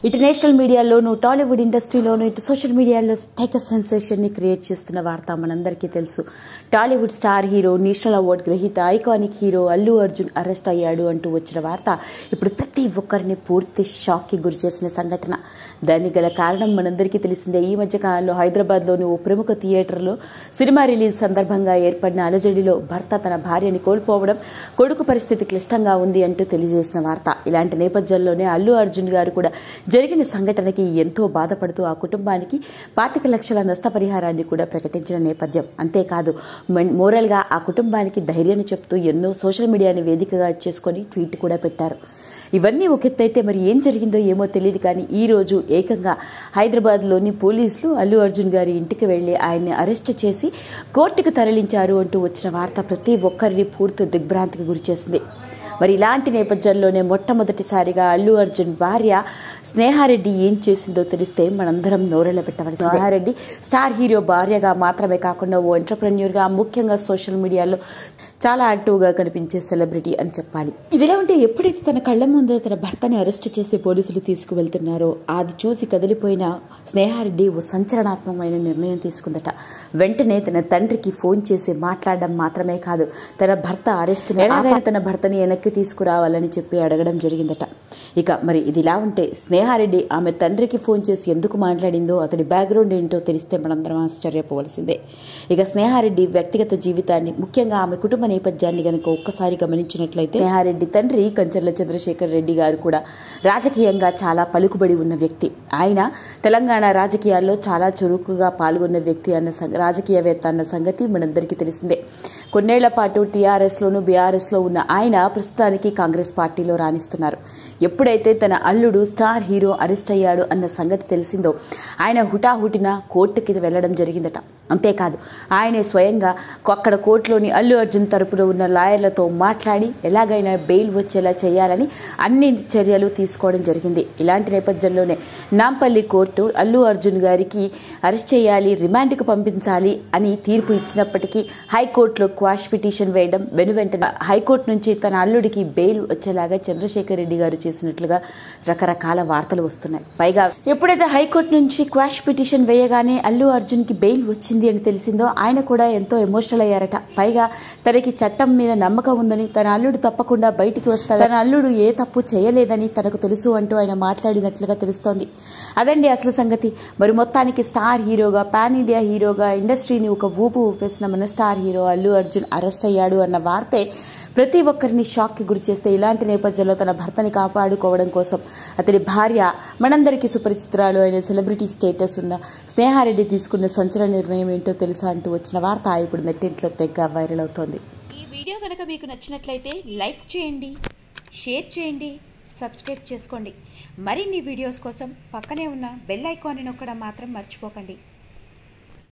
ఇటు నేషనల్ మీడియాలోను, టాలీవుడ్ ఇండస్ట్రీలోను, ఇటు సోషల్ మీడియాలో తెగ సెన్సేషన్ ని క్రియేట్ చేస్తున్న వార్త మనందరికీ తెలుసు. Tollywood star hero, national award గ్రహీత, iconic hero Allu Arjun arrest అయ్యాడు అంటూ వచ్చిన వార్త ఇప్పుడు ప్రతి ఒక్కరిని పూర్తి షాక్ కి గురి చేసిన సంఘటన. దానికి గల కారణం మనందరికీ తెలిసిందే. ఈ మధ్య కాలంలో హైదరాబాద్ లోని ఓ ప్రముఖ థియేటర్లో సినిమా రిలీజ్ సందర్భంగా ఏర్పడిన అలజడిలో భర్త తన భార్యని కోల్పోవడం, కొడుకు పరిస్థితి క్లిష్టంగా ఉంది అంటూ తెలియజేసిన వార్త. ఇలాంటి నేపథ్యంలోనే అల్లు అర్జున్ గారు కూడా జరిగిన సంఘటనకి ఎంతో బాధపడుతూ ఆ కుటుంబానికి 25 లక్షల నష్టపరిహారాన్ని కూడా ప్రకటించిన నేపథ్యం. అంతేకాదు మోరల్ గా ఆ కుటుంబానికి ధైర్యాన్ని చెప్తూ ఎన్నో సోషల్ మీడియాని వేదికగా చేసుకుని ట్వీట్ కూడా పెట్టారు. ఇవన్నీ ఒక ఎత్తైతే మరి ఏం జరిగిందో ఏమో తెలియదు కానీ ఈ రోజు ఏకంగా హైదరాబాద్ లోని పోలీసులు అల్లు అర్జున్ గారి ఇంటికి వెళ్లి ఆయన్ని అరెస్ట్ చేసి కోర్టుకు తరలించారు అంటూ వచ్చిన వార్త ప్రతి ఒక్కరిని పూర్తి దిగ్భ్రాంతికి గురిచేసింది. మరి ఇలాంటి నేపథ్యంలోనే మొట్టమొదటిసారిగా అల్లు అర్జున్ భార్య స్నేహారెడ్డి ఏం చేసిందో తెలిస్తే మనందరం నోరెళ్ల పెట్టవలసి. స్నేహారెడ్డి స్టార్ హీరో భార్యగా మాత్రమే కాకుండా ఓ ఎంటర్‌ప్రెన్యూర్ గా, ముఖ్యంగా సోషల్ మీడియాలో చాలా యాక్టివ్ గా కనిపించే సెలబ్రిటీ అని చెప్పాలి. ఇదిలా ఉంటే ఎప్పుడైతే తన కళ్ల ముందు తన భర్తని అరెస్ట్ చేసి పోలీసులు తీసుకువెళ్తున్నారో అది చూసి కదిలిపోయిన స్నేహారెడ్డి ఓ సంచలనాత్మకమైన నిర్ణయం తీసుకుందట. వెంటనే తన తండ్రికి ఫోన్ చేసి మాట్లాడడం మాత్రమే కాదు, తన భర్త అరెస్ట్ ఎలాగైనా తన భర్తని వెనక్కి తీసుకురావాలని చెప్పి అడగడం జరిగిందట. ఇక మరి ఇదిలా ఉంటే స్నేహారెడ్డి ఆమె తండ్రికి ఫోన్ చేసి ఎందుకు మాట్లాడిందో, అతడి బ్యాక్గ్రౌండ్ ఏంటో తెలిస్తే మనందరం ఆశ్చర్యపోవలసిందే. ఇక స్నేహారెడ్డి వ్యక్తిగత జీవితాన్ని, ముఖ్యంగా ఆమె కుటుంబ నేపథ్యాన్ని గనక ఒక్కసారి గమనించినట్లయితే, స్నేహారెడ్డి తండ్రి కంచర్ల చంద్రశేఖర్ రెడ్డి గారు కూడా రాజకీయంగా చాలా పలుకుబడి ఉన్న వ్యక్తి. ఆయన తెలంగాణ రాజకీయాల్లో చాలా చురుకుగా పాల్గొన్న వ్యక్తి రాజకీయవేత్త అన్న సంగతి మనందరికీ తెలిసిందే. కొన్నేళ్ల పాటు టీఆర్ఎస్ లోను, బీఆర్ఎస్ లో ఉన్న ఆయన ప్రస్తుతానికి కాంగ్రెస్ పార్టీలో రాణిస్తున్నారు. ఎప్పుడైతే తన అల్లుడు స్టార్ హీరో అరెస్ట్ అయ్యాడు అన్న సంగతి తెలిసిందో ఆయన హుటాహుటిన కోర్టుకి వెళ్లడం జరిగిందట. అంతేకాదు ఆయనే స్వయంగా అక్కడ కోర్టులోని అల్లు అర్జున్ తరపున ఉన్న లాయర్లతో మాట్లాడి ఎలాగైనా బెయిల్ వచ్చేలా చేయాలని అన్ని చర్యలు తీసుకోవడం జరిగింది. ఇలాంటి నేపథ్యంలోనే నాంపల్లి కోర్టు అల్లు అర్జున్ గారికి అరెస్ట్ చేయాలి, రిమాండ్కు పంపించాలి అని తీర్పు ఇచ్చినప్పటికీ హైకోర్టులో క్వాష్ పిటిషన్ వేయడం, వెనువెంటనే హైకోర్టు నుంచి తన అల్లుడికి బెయిల్ వచ్చేలాగా చంద్రశేఖర్ రెడ్డి గారు చేసినట్లుగా రకరకాల వార్తలు వస్తున్నాయి. పైగా ఎప్పుడైతే హైకోర్టు నుంచి క్వాష్ పిటిషన్ వేయగానే అల్లు అర్జున్ కి బెయిల్ వచ్చింది అని తెలిసిందో ఆయన కూడా ఎంతో ఎమోషనల్ అయ్యారట. పైగా తనకి చట్టం మీద నమ్మకం ఉందని, తన అల్లుడు తప్పకుండా బయటికి వస్తాడు, తన అల్లుడు ఏ తప్పు చేయలేదని తనకు తెలుసు అంటూ ఆయన మాట్లాడినట్లుగా తెలుస్తోంది. అదండి అసలు సంగతి. మరి మొత్తానికి స్టార్ హీరోగా, పాన్ ఇండియా హీరోగా ఇండస్ట్రీని ఒక ఊపు ఊపేసిన మన star hero Allu Arjun arrest అయ్యాడు అన్న వార్తే ప్రతి ఒక్కరిని షాక్ కి గురి చేస్తే, ఇలాంటి నేపథ్యంలో తన భర్తని కాపాడుకోవడం కోసం అతడి భార్య, మనందరికీ సుపరిచితురాలు అయిన సెలబ్రిటీ స్టేటస్ ఉన్న స్నేహారెడ్డి తీసుకున్న సంచలన నిర్ణయం ఏంటో తెలుసా అంటూ వచ్చిన వార్త ఇప్పుడు నెట్టింట్లో తెగ వైరల్ అవుతోంది. ఈ వీడియో కనుక మీకు నచ్చినట్లయితే లైక్ చేయండి, షేర్ చేయండి, సబ్స్క్రైబ్ చేసుకోండి. మరిన్ని వీడియోస్ కోసం పక్కనే ఉన్న బెల్ ఐకాన్ని నొక్కడం మాత్రం మర్చిపోకండి.